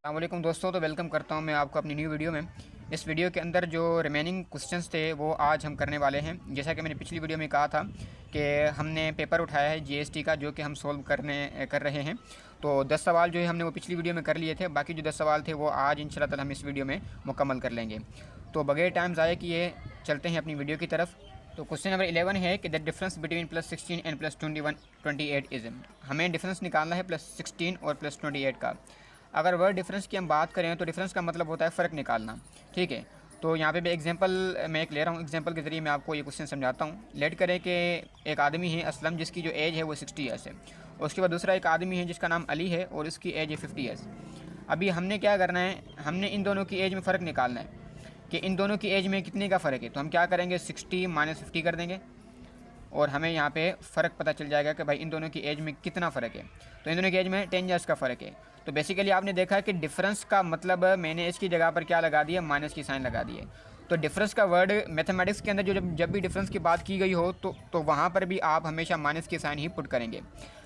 अस्सलामुअलैकुम दोस्तों, तो वेलकम करता हूं मैं आपको अपनी न्यू वीडियो में। इस वीडियो के अंदर जो रिमेनिंग क्वेश्चंस थे वो आज हम करने वाले हैं। जैसा कि मैंने पिछली वीडियो में कहा था कि हमने पेपर उठाया है जीएसटी का, जो कि हम सोल्व कर रहे हैं। तो 10 सवाल जो है हमने वो पिछली वीडियो में कर लिए थे। बाकी जो 10 सवाल थे वो आज इंशाल्लाह ताला हम इस वीडियो में मुकम्मल कर लेंगे। तो बगैर टाइम ज़ाया किए चलते हैं अपनी वीडियो की तरफ। तो क्वेश्चन नंबर 11 है कि the difference between +16 and +28 is. हमें डिफरेंस निकालना है +16 और +28 का। अगर वर्ड डिफरेंस की हम बात करें तो डिफरेंस का मतलब होता है फ़र्क निकालना। ठीक है, तो यहाँ पे भी एग्जांपल मैं एक ले रहा हूँ। एग्जांपल के ज़रिए मैं आपको ये क्वेश्चन समझाता हूँ। लेट करें कि एक आदमी है असलम, जिसकी जो एज है वो 60 ईयर्स है। उसके बाद दूसरा एक आदमी है जिसका नाम अली है और उसकी एज है 50 ईयर्स। अभी हमने क्या करना है, हमने इन दोनों की एज में फ़र्क निकालना है कि इन दोनों की एज में कितने का फ़र्क है। तो हम क्या करेंगे, 60 - 50 कर देंगे और हमें यहाँ पे फ़र्क पता चल जाएगा कि भाई इन दोनों की एज में कितना फ़र्क है। तो इन दोनों की एज में 10 ईयर्स का फ़र्क है। तो बेसिकली आपने देखा कि डिफरेंस का मतलब मैंने इसकी जगह पर क्या लगा दिया, माइनस की साइन लगा दिए। तो डिफरेंस का वर्ड मैथमेटिक्स के अंदर जो जब भी डिफरेंस की बात की गई हो तो वहाँ पर भी आप हमेशा माइनस की साइन ही पुट करेंगे।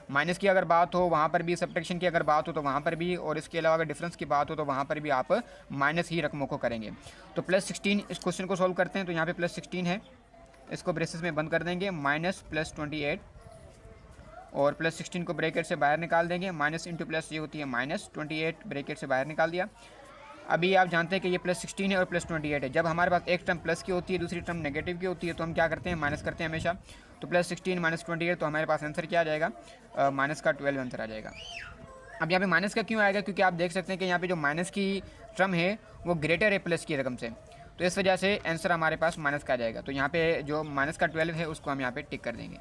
माइनस की अगर बात हो वहाँ पर भी, सब्ट्रैक्शन की अगर बात हो तो वहाँ पर भी, और इसके अलावा अगर डिफरेंस की बात हो तो वहाँ पर भी आप माइनस ही रकमों को करेंगे। तो +16 इस क्वेश्चन को सोल्व करते हैं। तो यहाँ पे +16 है, इसको ब्रेसेस में बंद कर देंगे, -+28 और +16 को ब्रैकेट से बाहर निकाल देंगे। माइनस इंटू प्लस ये होती है -28, ब्रैकेट से बाहर निकाल दिया। अभी आप जानते हैं कि ये +16 है और +28 है। जब हमारे पास एक टर्म प्लस की होती है, दूसरी टर्म नेगेटिव की होती है, तो हम क्या करते हैं, माइनस करते हैं हमेशा। तो +16 - 28, तो हमारे पास आंसर क्या आ जाएगा, माइनस का 12 आंसर आ जाएगा। अब यहाँ पे माइनस का क्यों आएगा, क्योंकि आप देख सकते हैं कि यहाँ पे जो माइनस की टर्म है वो ग्रेटर है प्लस की रकम से, तो इस वजह से आंसर हमारे पास माइनस का आ जाएगा। तो यहाँ पे जो माइनस का 12 है उसको हम यहाँ पे टिक कर देंगे।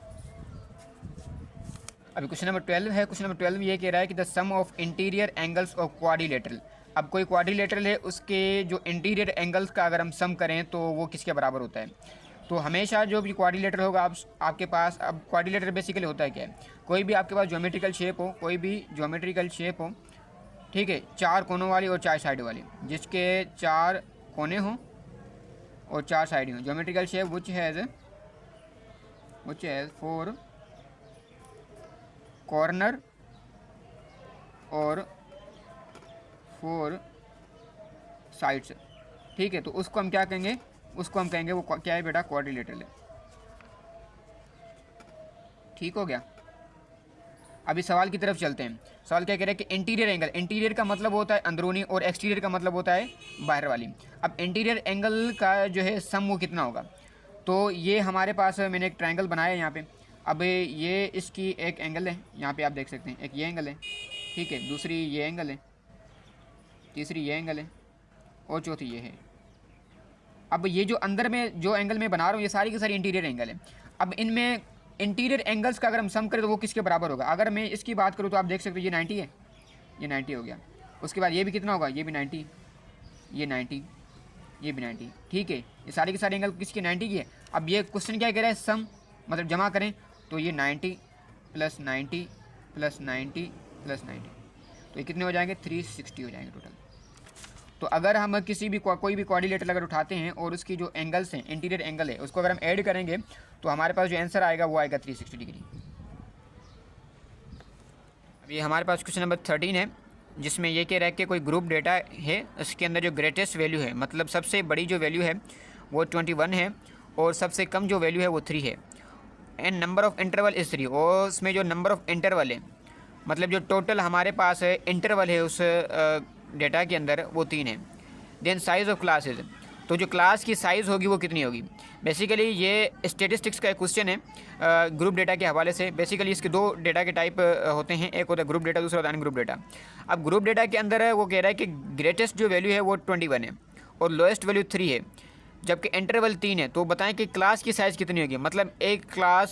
अभी क्वेश्चन नंबर 12 है। क्वेश्चन नंबर 12 ये कह रहा है कि the sum of interior angles of quadrilateral. अब कोई क्वाड्रिलेटरल है, उसके जो इंटीरियर एंगल्स का अगर हम सम करें तो वो किसके बराबर होता है। तो हमेशा जो भी क्वाड्रिलेटर होगा आपके पास, अब क्वाड्रिलेटर बेसिकली होता है क्या है, कोई भी आपके पास ज्योमेट्रिकल शेप हो, कोई भी ज्योमेट्रिकल शेप हो, ठीक है, 4 कोनों वाली और 4 साइड वाली, जिसके 4 कोने हों और 4 साइड हों। Geometrical shape which has 4 corner और 4 साइड्स। ठीक है, तो उसको हम क्या कहेंगे, उसको हम कहेंगे वो क्या है बेटा, क्वाड्रिलेटरल है। ठीक हो गया। अभी सवाल की तरफ चलते हैं। सवाल क्या कह रहा है कि इंटीरियर एंगल, इंटीरियर का मतलब होता है अंदरूनी और एक्सटीरियर का मतलब होता है बाहर वाली। अब इंटीरियर एंगल का जो है सम वो कितना होगा। तो ये हमारे पास मैंने एक ट्रायंगल बनाया है यहाँ पे। अब ये इसकी एक एंगल है, यहाँ पे आप देख सकते हैं, एक ये एंगल है, ठीक है, दूसरी ये एंगल है, तीसरी ये एंगल है और चौथी ये है। अब ये जो अंदर में जो एंगल मैं बना रहा हूँ ये सारी की सारी इंटीरियर एंगल है। अब इनमें इंटीरियर एंगल्स का अगर हम सम करें तो वो किसके बराबर होगा। अगर मैं इसकी बात करूँ तो आप देख सकते हो ये 90 है, ये 90 हो गया। उसके बाद ये भी कितना होगा, ये भी 90, ये 90, ये भी 90। ठीक है, ये सारी की सारी एंगल किसकी, 90 की है। अब ये क्वेश्चन क्या कह रहा है, सम मतलब जमा करें, तो ये 90 + 90 + 90 + 90, तो ये कितने हो जाएंगे, 360 हो जाएंगे टोटल। तो अगर हम किसी भी कोई भी क्वाड्रिलेटरल अगर उठाते हैं और उसकी जो एंगल्स हैं, इंटीरियर एंगल है, उसको अगर हम ऐड करेंगे तो हमारे पास जो आंसर आएगा वो आएगा 360 डिग्री। अभी हमारे पास क्वेश्चन नंबर 13 है, जिसमें ये कह रहा है कि कोई ग्रुप डेटा है, उसके अंदर जो ग्रेटेस्ट वैल्यू है, मतलब सबसे बड़ी जो वैल्यू है वो 21 है और सबसे कम जो वैल्यू है वो 3 है। एंड नंबर ऑफ़ इंटरवल इस 3, और उसमें जो नंबर ऑफ़ इंटरवल है, मतलब जो टोटल हमारे पास है इंटरवल है उस डेटा के अंदर, वो 3 है। देन साइज़ ऑफ क्लासेज, तो जो क्लास की साइज़ होगी वो कितनी होगी। बेसिकली ये स्टेटिस्टिक्स का एक क्वेश्चन है ग्रुप डेटा के हवाले से। बेसिकली इसके 2 डेटा के टाइप होते हैं, एक होता है ग्रुप डेटा, दूसरा होता है अनग्रुप डेटा। अब ग्रुप डेटा के अंदर वो कह रहा है कि ग्रेटेस्ट जो वैल्यू है वो 21 है और लोएस्ट वैल्यू 3 है, जबकि इंटरवल 3 है। तो बताएं कि क्लास की साइज़ कितनी होगी, मतलब एक क्लास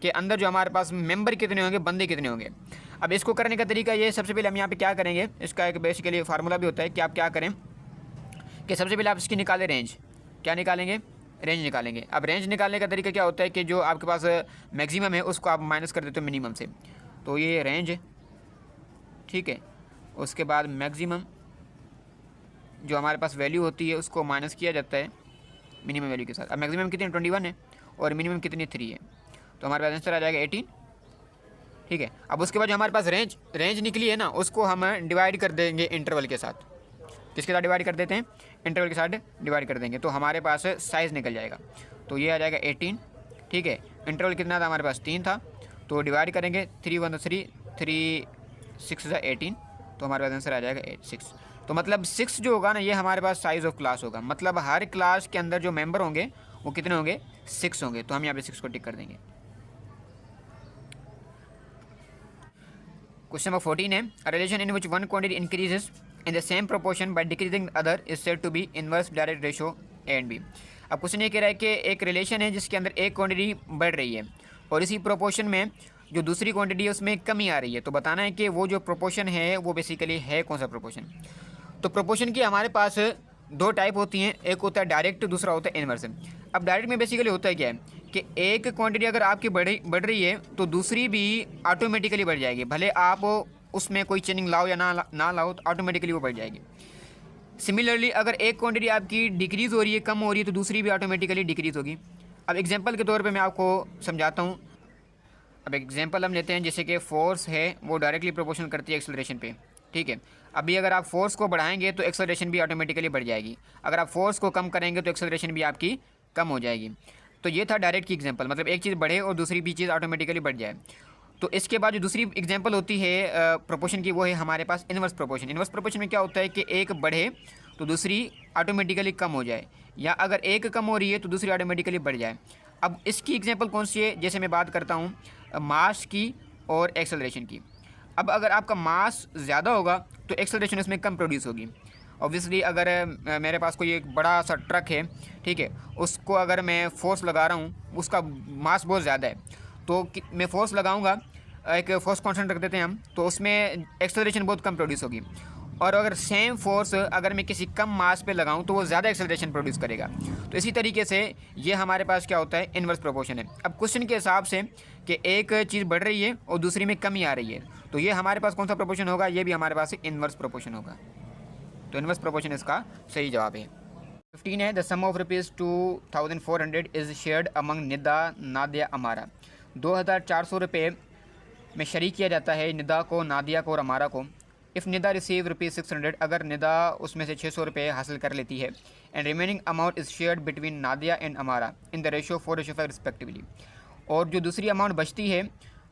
के अंदर जो हमारे पास मेंबर कितने होंगे, बंदे कितने होंगे। अब इसको करने का तरीका ये, सबसे पहले हम यहाँ पे क्या करेंगे, इसका एक बेसिकली फार्मूला भी होता है कि आप क्या करें कि सबसे पहले आप इसकी निकालें रेंज। क्या निकालेंगे, रेंज निकालेंगे। अब रेंज निकालने का तरीका क्या होता है कि जो आपके पास मैक्सिमम है उसको आप माइनस कर देते हो मिनिमम से, तो ये रेंज, ठीक है। उसके बाद मैक्सिमम जो हमारे पास वैल्यू होती है उसको माइनस किया जाता है मिनिमम वैल्यू के साथ। अब मैक्सिमम कितनी 21 है और मिनिमम कितनी 3 है, तो हमारे पास आंसर आ जाएगा 18। ठीक है। अब उसके बाद जो हमारे पास रेंज निकली है ना, उसको हम डिवाइड कर देंगे इंटरवल के साथ। किसके साथ डिवाइड कर देते हैं? इंटरवल के साथ डिवाइड कर देंगे, तो हमारे पास साइज़ निकल जाएगा। तो ये आ जाएगा 18, ठीक है। इंटरवल कितना था हमारे पास? 3 था, तो डिवाइड करेंगे 3 1 3 3 6 18, तो हमारे पास आंसर आ जाएगा 6। तो मतलब 6 जो होगा ना, ये हमारे पास साइज़ ऑफ क्लास होगा। मतलब हर क्लास के अंदर जो मेंबर होंगे वो कितने होंगे? 6 होंगे। तो हम यहाँ पे 6 को टिक कर देंगे। क्वेश्चन नंबर 14 है, a relation in which one quantity increases in the same proportion by decreasing other is said to be inverse direct ratio A and B. अब क्वेश्चन ये कह रहा है कि एक रिलेशन है जिसके अंदर एक क्वांटिटी बढ़ रही है और इसी प्रोपोर्शन में जो दूसरी क्वांटिटी है उसमें कमी आ रही है। तो बताना है कि वो जो प्रोपोर्शन है वो बेसिकली है कौन सा प्रोपोर्शन। तो प्रोपोर्शन की हमारे पास दो टाइप होती हैं, एक होता है डायरेक्ट, दूसरा होता है इनवर्स। अब डायरेक्ट में बेसिकली होता है क्या है कि एक क्वांटिटी अगर आपकी बढ़ रही है तो दूसरी भी ऑटोमेटिकली बढ़ जाएगी, भले आप उसमें कोई चेंजिंग लाओ या ना लाओ, तो ऑटोमेटिकली वो बढ़ जाएगी। सिमिलरली अगर एक क्वांटिटी आपकी डिक्रीज़ हो रही है, कम हो रही है, तो दूसरी भी ऑटोमेटिकली डिक्रीज़ होगी। अब एग्जांपल के तौर पे मैं आपको समझाता हूँ। अब एग्जांपल हम लेते हैं, जैसे कि फोर्स है वो डायरेक्टली प्रोपोर्शनल करती है एक्सेलरेशन पे, ठीक है। अभी अगर आप फोर्स को बढ़ाएंगे तो एक्सेलरेशन भी ऑटोमेटिकली बढ़ जाएगी, अगर आप फोर्स को कम करेंगे तो एक्सेलरेशन भी आपकी कम हो जाएगी। तो ये था डायरेक्ट की एग्जांपल, मतलब एक चीज़ बढ़े और दूसरी भी चीज़ ऑटोमेटिकली बढ़ जाए। तो इसके बाद जो दूसरी एग्जांपल होती है प्रोपोर्शन की, वो है हमारे पास इनवर्स प्रोपोर्शन। इनवर्स प्रोपोर्शन में क्या होता है कि एक बढ़े तो दूसरी ऑटोमेटिकली कम हो जाए, या अगर एक कम हो रही है तो दूसरी ऑटोमेटिकली बढ़ जाए। अब इसकी एग्जांपल कौन सी है? जैसे मैं बात करता हूँ मास की और एक्सेलरेशन की। अब अगर आपका मास ज़्यादा होगा तो एक्सेलरेशन उसमें कम प्रोड्यूस होगी। ऑब्वियसली अगर मेरे पास कोई एक बड़ा सा ट्रक है, ठीक है, उसको अगर मैं फोर्स लगा रहा हूँ, उसका मास बहुत ज़्यादा है, तो मैं फोर्स लगाऊंगा, एक फोर्स कांस्टेंट रख देते हैं हम, तो उसमें एक्सेलरेशन बहुत कम प्रोड्यूस होगी। और अगर सेम फोर्स अगर मैं किसी कम मास पे लगाऊं तो वो ज़्यादा एक्सेलरेशन प्रोड्यूस करेगा। तो इसी तरीके से ये हमारे पास क्या होता है? इनवर्स प्रोपोर्शन है। अब क्वेश्चन के हिसाब से कि एक चीज़ बढ़ रही है और दूसरी में कमी आ रही है, तो ये हमारे पास कौन सा प्रोपोर्शन होगा? ये भी हमारे पास इनवर्स प्रोपोर्शन होगा। तो इनवर्स प्रोपोर्शन इसका सही जवाब है। 15 है, the sum of ₹2400 is shared among Nida, Nadia, Amara. 2400 रुपये में शरीक किया जाता है निदा को, नादिया को और अमारा को। इफ़ निदा रिसीव ₹600, अगर निदा उसमें से 600 रुपये हासिल कर लेती है, and remaining amount is shared between Nadia and अमारा इन द रेशो 4:5 रिस्पेक्टिवली। और जो दूसरी अमाउंट बचती है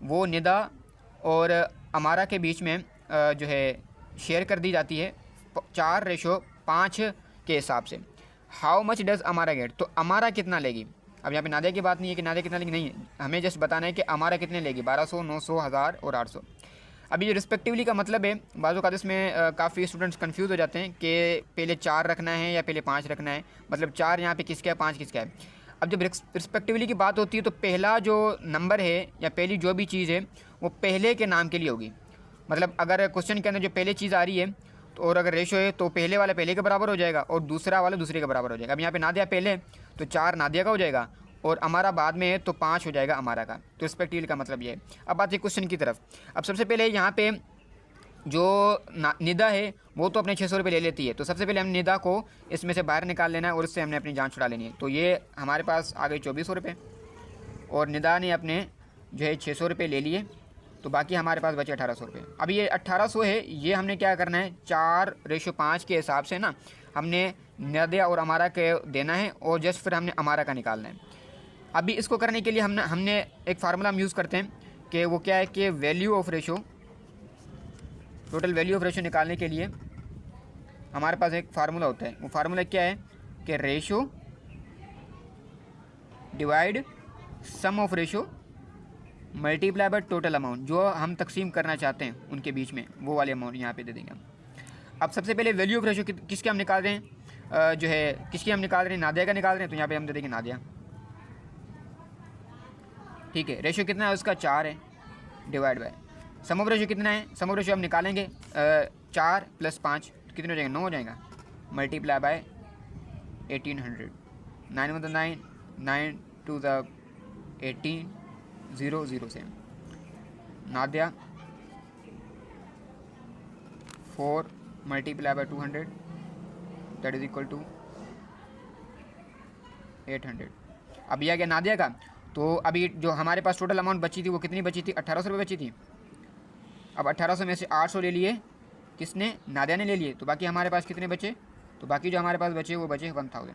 वो निदा और अमारा के बीच में जो है शेयर कर दी जाती है 4:5 के हिसाब से। हाउ मच डज़ अमारा गेट? तो अमारा कितना लेगी? अब यहाँ पे नादिया की बात नहीं है कि नादिया कितना लेगी, नहीं, हमें जस्ट बताना है कि अमारा कितने लेगी, 1200, 900, 1000 और 800। अभी जो रिस्पेक्टिवली का मतलब है, बाज़ औक़ात इसमें काफ़ी स्टूडेंट्स कंफ्यूज हो जाते हैं कि पहले 4 रखना है या पहले 5 रखना है, मतलब 4 यहाँ पे किसका है, 5 किसका है। अब जब रिस्पेक्टिवली की बात होती है तो पहला जो नंबर है या पहली जो भी चीज़ है वो पहले के नाम के लिए होगी। मतलब अगर क्वेश्चन के अंदर जो पहले चीज़ आ रही है तो और अगर रेशो है तो पहले वाला पहले के बराबर हो जाएगा और दूसरा वाला दूसरे के बराबर हो जाएगा। अब यहाँ पे नादिया पहले तो 4 नादिया का हो जाएगा और अमारा बाद में है तो 5 हो जाएगा अमारा का। तो रिस्पेक्टिवली का मतलब ये है। अब बात है क्वेश्चन की तरफ। अब सबसे पहले यहाँ पे जो निदा है वो तो अपने 600 रुपये ले लेती है, तो सबसे पहले हम निदा को इसमें से बाहर निकाल लेना है और इससे हमने अपनी जान छुड़ा लेनी है। तो ये हमारे पास आ गई 2400 रुपये और निदा ने अपने जो है 600 रुपये ले लिए, तो बाकी हमारे पास बचे 1800 रुपये। अब ये 1800 है, ये हमने क्या करना है 4:5 के हिसाब से ना हमने नदिया और अमारा के देना है और जस्ट फिर हमने अमारा का निकालना है। अभी इसको करने के लिए हमने एक फार्मूला हम यूज़ करते हैं कि वो क्या है कि value of ratio, total value of ratio निकालने के लिए हमारे पास एक फार्मूला होता है। वो फार्मूला क्या है कि ratio divide sum of ratio multiply by total amount, जो हम तकसीम करना चाहते हैं उनके बीच में वो वाले अमाउंट यहाँ पे दे देंगे हम। अब सबसे पहले वैल्यू ऑफ रेशो किसके हम निकाल रहे हैं, जो है किसकी हम निकाल रहे हैं, नादिया का निकाल रहे हैं, तो यहाँ पे हम दे देंगे नादिया। ठीक है, रेशो कितना है उसका 4 है, divide by sum of ratio कितना है, सम ऑफ रेशो हम निकालेंगे 4 + 5 कितने हो जाएंगे, 9 हो जाएगा, मल्टीप्लाई बाय 1800, 9 × 9, 9 × 18, 0 0 से Nadia 4 multiply by 200 that is equal to 800। अब यह आ गया नादिया का। तो अभी जो हमारे पास टोटल अमाउंट बची थी वो कितनी बची थी, 1800 रुपये बची थी। अब 1800 में से 800 ले लिए किसने, नादिया ने ले लिए, तो बाकी हमारे पास कितने बचे, तो बाकी जो हमारे पास बचे वो बचे 1000।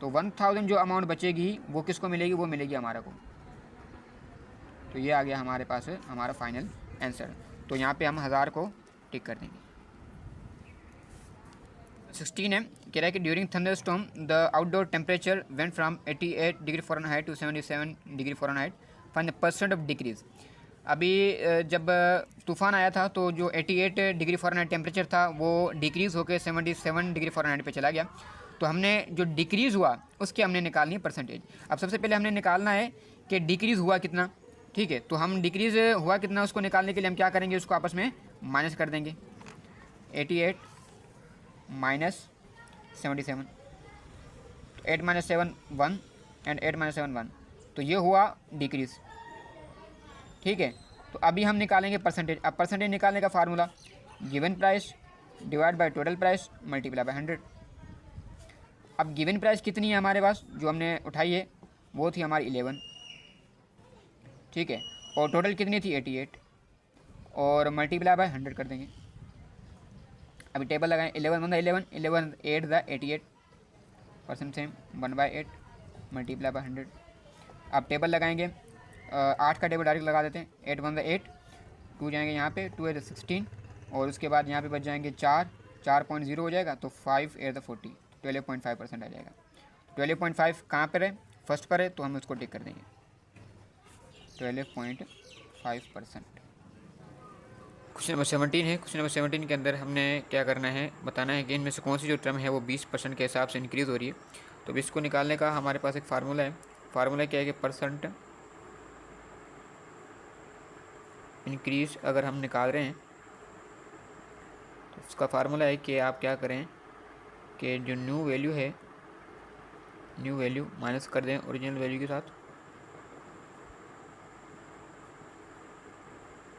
तो 1000 जो अमाउंट बचेगी वो किसको मिलेगी, वो मिलेगी हमारे को। तो ये आ गया हमारे पास हमारा फाइनल आंसर। तो यहाँ पे हम 1000 को टिक कर देंगे। 16 है, कह रहा है कि during thunderstorm the outdoor temperature went from 88 degree Fahrenheit to 77 degree Fahrenheit, find the percent of decrease. अभी जब तूफ़ान आया था तो जो 88 डिग्री फ़ारेनहाइट टेम्परेचर था वो डिक्रीज़ होकर 77 डिग्री फ़ारेनहाइट पे चला गया। तो हमने जो डिक्रीज़ हुआ उसकी हमने निकालनी है परसेंटेज। अब सबसे पहले हमने निकालना है कि डिक्रीज़ हुआ कितना, ठीक है। तो हम डिक्रीज़ हुआ कितना उसको निकालने के लिए हम क्या करेंगे, उसको आपस में माइनस कर देंगे। 88 माइनस 77, 8 माइनस 7 1 एंड 8 माइनस 7 1, तो ये हुआ डिक्रीज़, ठीक है। तो अभी हम निकालेंगे परसेंटेज। अब परसेंटेज निकालने का formula given price divide by total price multiply by 100। अब गिवन प्राइस कितनी है हमारे पास, जो हमने उठाई है वो थी हमारी 11, ठीक है, और टोटल कितनी थी 88, और मल्टीप्लाई बाय 100 कर देंगे। अभी टेबल लगाएं, 11 one 11, 11 8 the 88 percent same 1/8 multiply by 100। अब टेबल लगाएंगे, 8 का टेबल डायरेक्ट लगा देते हैं। 8 1 द 8, 2 जाएंगे यहाँ पे, 2 8 द 16, और उसके बाद यहाँ पे बच जाएंगे 4, 4.0 हो जाएगा, तो 5 8 द 40, 12.5% आ जाएगा। 12.5 कहाँ पर है, फर्स्ट पर है, तो हम उसको टिक कर देंगे 12.5%। क्वेश्चन नंबर 17 है। क्वेश्चन नंबर 17 के अंदर हमने क्या करना है, बताना है कि इनमें से कौन सी जो टर्म है वो 20% के हिसाब से इंक्रीज़ हो रही है। तो इसको निकालने का हमारे पास एक फार्मूला है। फार्मूला क्या है कि परसेंट इंक्रीज़ अगर हम निकाल रहे हैं तो उसका फार्मूला है कि आप क्या करें कि जो न्यू वैल्यू है, न्यू वैल्यू माइनस कर दें ओरिजिनल वैल्यू के साथ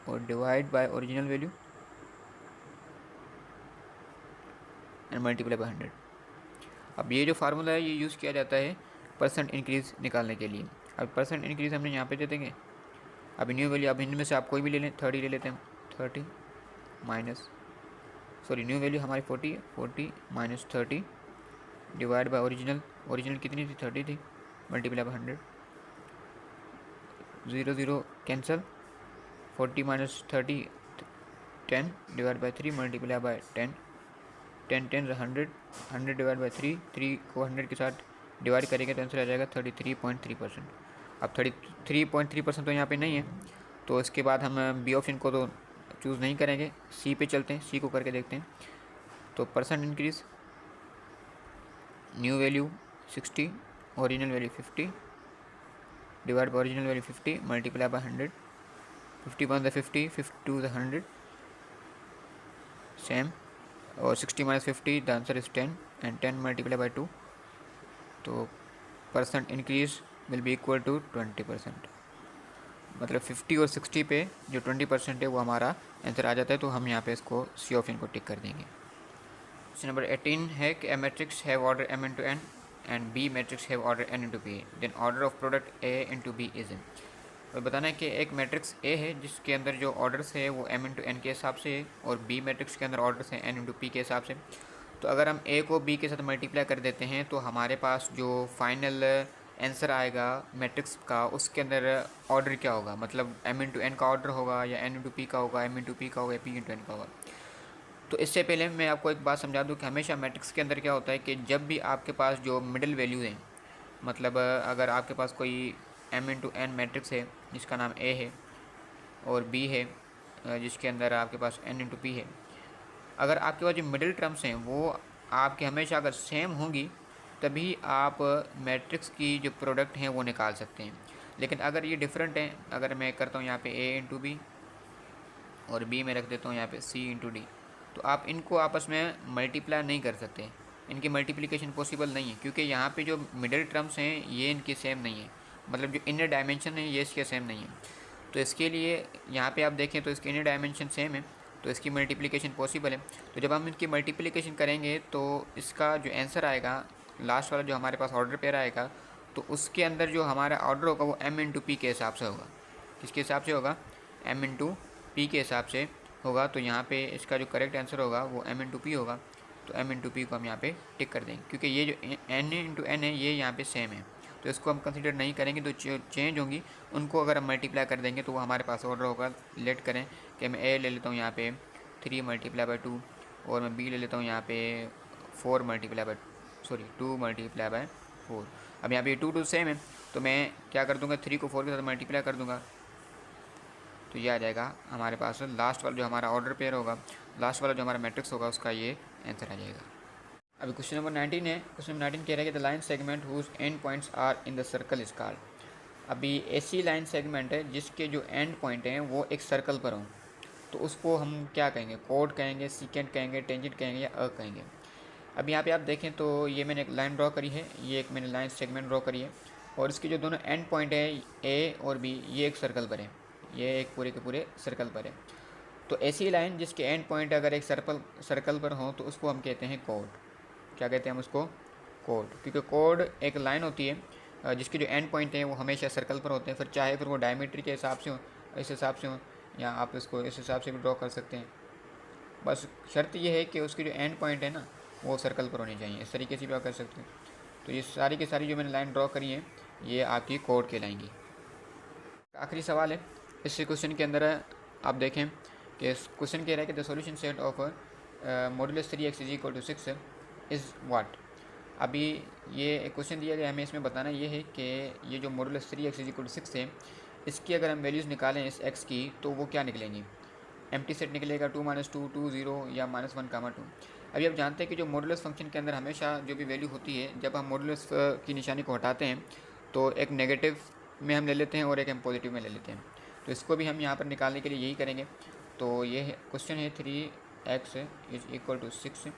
और divide by original value and multiply by 100। अब ये जो फार्मूला है ये यूज़ किया जाता है परसेंट इंक्रीज़ निकालने के लिए। अब परसेंट इंक्रीज़ हमने यहाँ पे दे देंगे। अब न्यू वैल्यू, अब इनमें से आप कोई भी ले लें, 30 ले लेते हैं, 30 माइनस न्यू वैल्यू हमारी 40 है, 40 minus 30 divide by original, original कितनी थी 30 थी, multiply by 100, 0 0 cancel, 40 minus 30 10 divide by 3 multiply by 10, 10 10 100, 100 divide by 3, 3 को 100 के साथ डिवाइड करेंगे तो आंसर आ जाएगा 33.3%। अब 33.3% तो यहाँ पे नहीं है, तो इसके बाद हम बी ऑप्शन को तो चूज़ नहीं करेंगे, सी पे चलते हैं, सी को करके देखते हैं। तो percent increase, new value 60, original value 50 divide by original value 50 multiply by 100, 51 the 50, 52 the 100 same, और 60 minus 50 the answer is 10 and 10 multiply by 2, तो percent increase will be equal to 20%। मतलब 50 और 60 पे जो 20% है वो हमारा आंसर आ जाता है। तो हम यहाँ पे इसको सी ऑप्शन को टिक कर देंगे। क्वेश्चन नंबर 18 है कि A matrix have order m into n and B matrix have order n into b, then order of product a into b is इन। और बताना है कि एक मैट्रिक्स ए है जिसके अंदर जो ऑर्डर्स है वो m into n के हिसाब से है, और बी मैट्रिक्स के अंदर ऑर्डर्स हैं n into p के हिसाब से। तो अगर हम a को b के साथ मल्टीप्लाई कर देते हैं तो हमारे पास जो फाइनल आंसर आएगा मैट्रिक्स का, उसके अंदर ऑर्डर क्या होगा, मतलब m into n का ऑर्डर होगा या n into p का होगा, m into p का होगा या p into n का होगा। तो इससे पहले मैं आपको एक बात समझा दूं कि हमेशा मैट्रिक्स के अंदर क्या होता है कि जब भी आपके पास जो मिडिल वैल्यू है, मतलब अगर आपके पास कोई m into n मैट्रिक्स है जिसका नाम a है और b है जिसके अंदर आपके पास n into p है, अगर आपके पास जो मिडिल टर्म्स हैं वो आपके हमेशा अगर सेम होंगी तभी आप मैट्रिक्स की जो प्रोडक्ट हैं वो निकाल सकते हैं। लेकिन अगर ये डिफरेंट हैं, अगर मैं करता हूँ यहाँ पे a into b और b में रख देता हूँ यहाँ पे c into d, तो आप इनको आपस में मल्टीप्लाई नहीं कर सकते, इनकी मल्टीप्लिकेशन पॉसिबल नहीं है, क्योंकि यहाँ पे जो मिडिल टर्म्स हैं ये इनके सेम नहीं है, मतलब जो इनर डायमेंशन है ये इसके सेम नहीं है। तो इसके लिए यहाँ पे आप देखें तो इसके इनर डायमेंशन सेम है, तो इसकी मल्टीप्लिकेशन पॉसिबल है। तो जब हम इनकी मल्टीप्लिकेशन करेंगे तो इसका जो आंसर आएगा, लास्ट वाला जो हमारे पास ऑर्डर पेयर आएगा, तो उसके अंदर जो हमारा ऑर्डर होगा वो m into p के हिसाब से होगा। किसके हिसाब से होगा? m into p के हिसाब से होगा तो यहाँ पे इसका जो करेक्ट आंसर होगा वो m इंटू पी होगा। तो m इंटू पी को हम यहाँ पे टिक कर देंगे, क्योंकि ये जो n इंटू n है ये यहाँ पे सेम है, तो इसको हम कंसिडर नहीं करेंगे। तो चेंज होंगी उनको अगर हम मल्टीप्लाई कर देंगे तो वो हमारे पास ऑर्डर होगा। लेट करें कि मैं a ले लेता हूँ यहाँ पे 3 मल्टीप्लाई बाई 2, और मैं b ले लेता हूँ यहाँ पे 2 मल्टीप्लाई बाई 4। अब यहाँ पे 2 सेम है, तो मैं क्या कर दूँगा, 3 को 4 के साथ मल्टीप्लाई कर दूँगा, तो ये आ जाएगा हमारे पास लास्ट वाला जो हमारा ऑर्डर पेयर होगा, लास्ट वाला जो हमारा मैट्रिक्स होगा उसका ये आंसर आ जाएगा। अभी क्वेश्चन नंबर 19 है। क्वेश्चन नंबर 19 कह रहा है कि the line segment whose end points are in the circle is called. अभी ऐसी लाइन सेगमेंट है जिसके जो एंड पॉइंट हैं वो एक सर्कल पर हों, तो उसको हम क्या कहेंगे, कोड कहेंगे, सीकेंट कहेंगे, टेंजेंट कहेंगे या अ कहेंगे। अब यहाँ पे आप देखें तो ये मैंने एक लाइन ड्रॉ करी है, ये एक मैंने लाइन सेगमेंट ड्रॉ करी है, और इसके जो दोनों एंड पॉइंट है ए और बी ये एक सर्कल पर है, ये एक पूरे के पूरे सर्कल पर है। तो ऐसी लाइन जिसके एंड पॉइंट अगर एक सर्कल पर हो तो उसको हम कहते हैं कोड। क्या कहते हैं हम उसको, कोड, क्योंकि कोड एक लाइन होती है जिसके जो एंड पॉइंट हैं वो हमेशा सर्कल पर होते हैं, फिर चाहे फिर वो डायमीटर के हिसाब से हो, इस हिसाब से हो, या आप इसको इस हिसाब से भी ड्रॉ कर सकते हैं। बस शर्त ये है कि उसकी जो एंड पॉइंट है ना वो सर्कल पर होनी चाहिए, इस तरीके से भी आप कर सकते हैं। तो ये सारी की सारी जो मैंने लाइन ड्रॉ करी है ये आपकी कोड कहलाएंगी। आखिरी सवाल है इस क्वेश्चन के अंदर, आप देखें कि क्वेश्चन कह रहा है कि the solution set of modulus 3x is equal to 6 is what. अभी ये क्वेश्चन दिया गया, हमें इसमें बताना ये है कि ये जो modulus 3x is equal to 6 है, इसकी अगर हम वैल्यूज़ निकालें इस x की तो वो क्या निकलेंगी, एम्प्टी सेट निकलेगा 2 - 2 2 0 या -1 2। अभी आप जानते हैं कि जो मॉडुलस फंक्शन के अंदर हमेशा जो भी वैल्यू होती है, जब हम मॉडुलस की निशानी को हटाते हैं तो एक नेगेटिव में हम ले लेते हैं और एक हम पॉजिटिव में ले लेते हैं। तो इसको भी हम यहाँ पर निकालने के लिए यही करेंगे। तो ये क्वेश्चन है 3x इज इक्वल टू 6।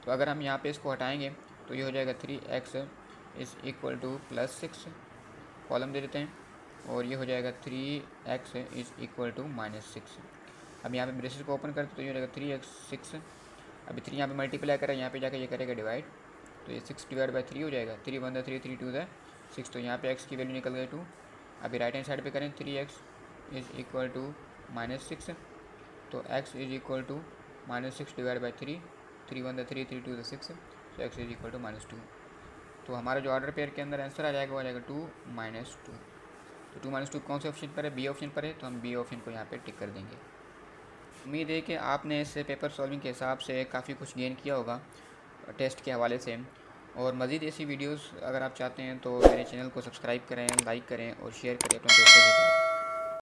तो अगर हम यहाँ पे इसको हटाएंगे तो ये हो जाएगा 3x is equal to +6, column दे देते हैं, और ये हो जाएगा 3x इज़ इक्वल टू -6। अब यहाँ पे ब्रेसेस को ओपन करते तो ये हो जाएगा 3x 6। अभी 3 यहाँ पे मल्टीप्लाई करें, यहाँ पे जाकर ये करेगा डिवाइड, तो ये 6 डिवाइड बाई 3 हो जाएगा, 3 1 3 3 2 6। तो यहाँ पे x की वैल्यू निकल गई 2। अभी राइट हैंड साइड पे करें 3x इज़ इक्वल टू -6, तो x is equal to -6 divide by 3, 3 1 3 3 2 6, तो x इज़ इक्वल टू -2। तो हमारा जो ऑर्डर पेयर के अंदर आंसर आ जाएगा वो आ जाएगा 2 - 2। तो 2 - 2 कौन से ऑप्शन पर है, बी ऑप्शन पर है, तो हम बी ऑप्शन को यहाँ पे टिक कर देंगे। उम्मीद है कि आपने इस पेपर सॉल्विंग के हिसाब से काफ़ी कुछ गेन किया होगा टेस्ट के हवाले से। और मज़ीद ऐसी वीडियोस अगर आप चाहते हैं तो मेरे चैनल को सब्सक्राइब करें, लाइक करें और शेयर करें अपने दोस्तों के साथ।